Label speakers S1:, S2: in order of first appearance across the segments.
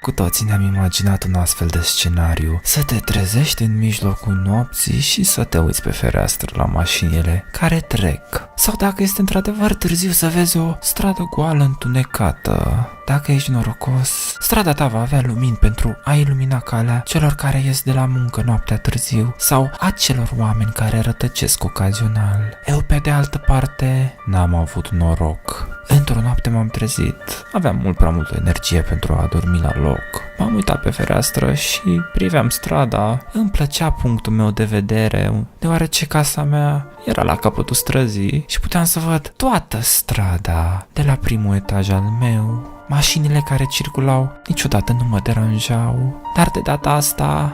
S1: Cu toții ne-am imaginat un astfel de scenariu, să te trezești în mijlocul nopții și să te uiți pe fereastră la mașinile care trec. Sau dacă este într-adevăr târziu să vezi o stradă goală întunecată. Dacă ești norocos, strada ta va avea lumini pentru a ilumina calea celor care ies de la muncă noaptea târziu sau acelor oameni care rătăcesc ocazional. Eu, pe de altă parte, n-am avut noroc. Într-o noapte m-am trezit, aveam mult prea multă energie pentru a dormi la loc. M-am uitat pe fereastră și priveam strada. Îmi plăcea punctul meu de vedere, deoarece casa mea era la capătul străzii și puteam să văd toată strada de la primul etaj al meu. Mașinile care circulau niciodată nu mă deranjau, dar de data asta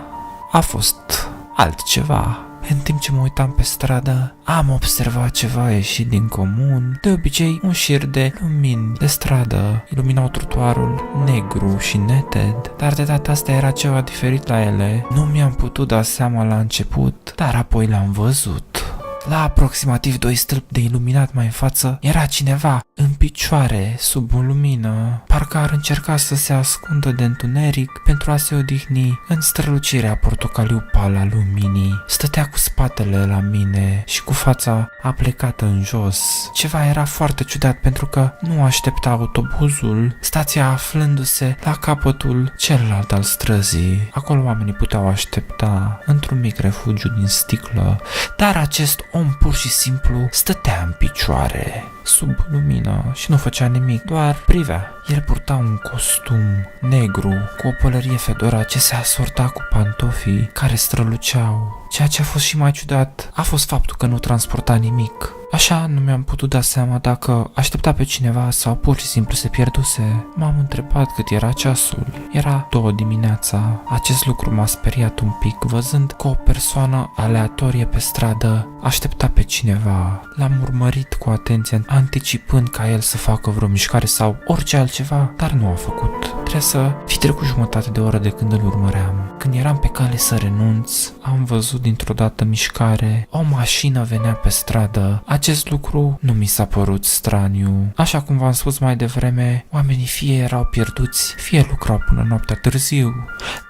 S1: a fost altceva. În timp ce mă uitam pe stradă, am observat ceva ieșit din comun. De obicei, un șir de lumini de stradă iluminau trotuarul negru și neted, dar de data asta era ceva diferit la ele. Nu mi-am putut da seama la început, dar apoi l-am văzut. La aproximativ 2 stâlpi de iluminat mai în față, era cineva în picioare, sub o lumină, parcă ar încerca să se ascundă de întuneric pentru a se odihni în strălucirea portocaliu-pală a luminii. Stătea cu spatele la mine și cu fața aplecată în jos. Ceva era foarte ciudat pentru că nu aștepta autobuzul, stația aflându-se la capătul celălalt al străzii. Acolo oamenii puteau aștepta într-un mic refugiu din sticlă, dar acest om pur și simplu stătea în picioare, sub lumină și nu făcea nimic, doar privea. El purta un costum negru cu o pălărie fedora ce se asorta cu pantofii care străluceau. Ceea ce a fost și mai ciudat a fost faptul că nu transporta nimic. Așa nu mi-am putut da seama dacă aștepta pe cineva sau pur și simplu se pierduse. M-am întrebat cât era ceasul. Era 2 dimineața. Acest lucru m-a speriat un pic, văzând că o persoană aleatorie pe stradă aștepta pe cineva. L-am urmărit cu atenție, anticipând ca el să facă vreo mișcare sau orice altceva, dar nu a făcut. Trebuie să fi trecut jumătate de oră de când îl urmăream. Când eram pe cale să renunț, am văzut dintr-o dată mișcare. O mașină venea pe stradă. Acest lucru nu mi s-a părut straniu. Așa cum v-am spus mai devreme, oamenii fie erau pierduți, fie lucrau până noaptea târziu.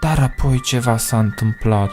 S1: Dar apoi ceva s-a întâmplat.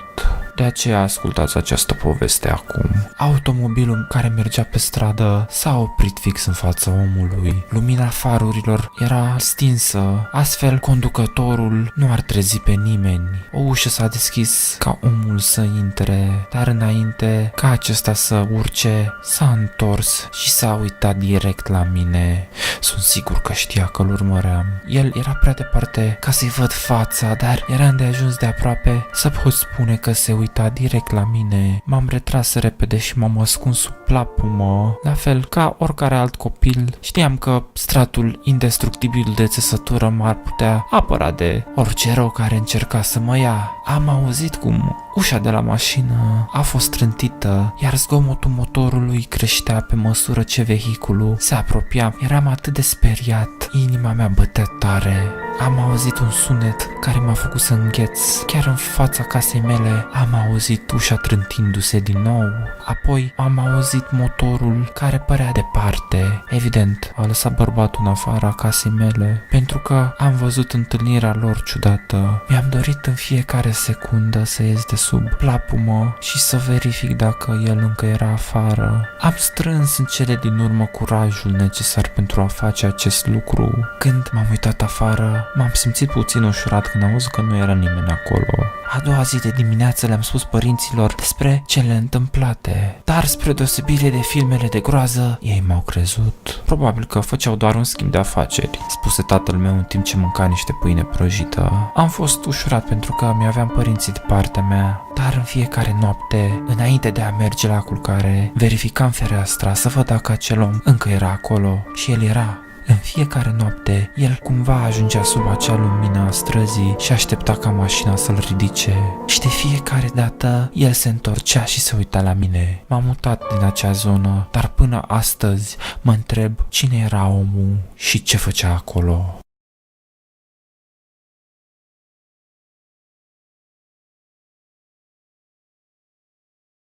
S1: De aceea ascultați această poveste acum. Automobilul care mergea pe stradă s-a oprit fix în fața omului. Lumina farurilor era stinsă, astfel conducătorul nu ar trezi pe nimeni. O ușă s-a deschis ca omul să intre, dar înainte ca acesta să urce, s-a întors și s-a uitat direct la mine. Sunt sigur că știa că-l urmăream. El era prea departe ca să-i văd fața, dar era îndeajuns de aproape să pot spune că se uita direct la mine. M-am retras repede și m-am ascuns sub plapumă. La fel ca oricare alt copil, știam că stratul indestructibil de țesătură m-ar putea apăra de orice rău care încerca să mă ia. Am auzit cum ușa de la mașină a fost trântită, iar zgomotul motorului creștea pe măsură ce vehiculul se apropia. Eram atât de speriat, inima mea bătea tare. Am auzit un sunet care m-a făcut să îngheț. Chiar în fața casei mele am auzit ușa trântindu-se din nou. Apoi am auzit motorul care părea departe. Evident, a lăsat bărbatul în afara casei mele, pentru că am văzut întâlnirea lor ciudată. Mi-am dorit în fiecare secundă să ies de sub plapumă și să verific dacă el încă era afară. Am strâns în cele din urmă curajul necesar pentru a face acest lucru. Când m-am uitat afară, m-am simțit puțin ușurat când am văzut că nu era nimeni acolo. A doua zi de dimineață le-am spus părinților despre cele întâmplate, dar spre deosebire de filmele de groază, ei m-au crezut. Probabil că făceau doar un schimb de afaceri, spuse tatăl meu în timp ce mânca niște pâine prăjită. Am fost ușurat pentru că mi-aveam părinții de partea mea, dar în fiecare noapte, înainte de a merge la culcare, verificam fereastra să văd dacă acel om încă era acolo și el era. În fiecare noapte, el cumva ajungea sub acea lumină a străzii și aștepta ca mașina să-l ridice. Și de fiecare dată, el se întorcea și se uita la mine. M-am mutat din acea zonă, dar până astăzi mă întreb cine era omul și ce făcea acolo.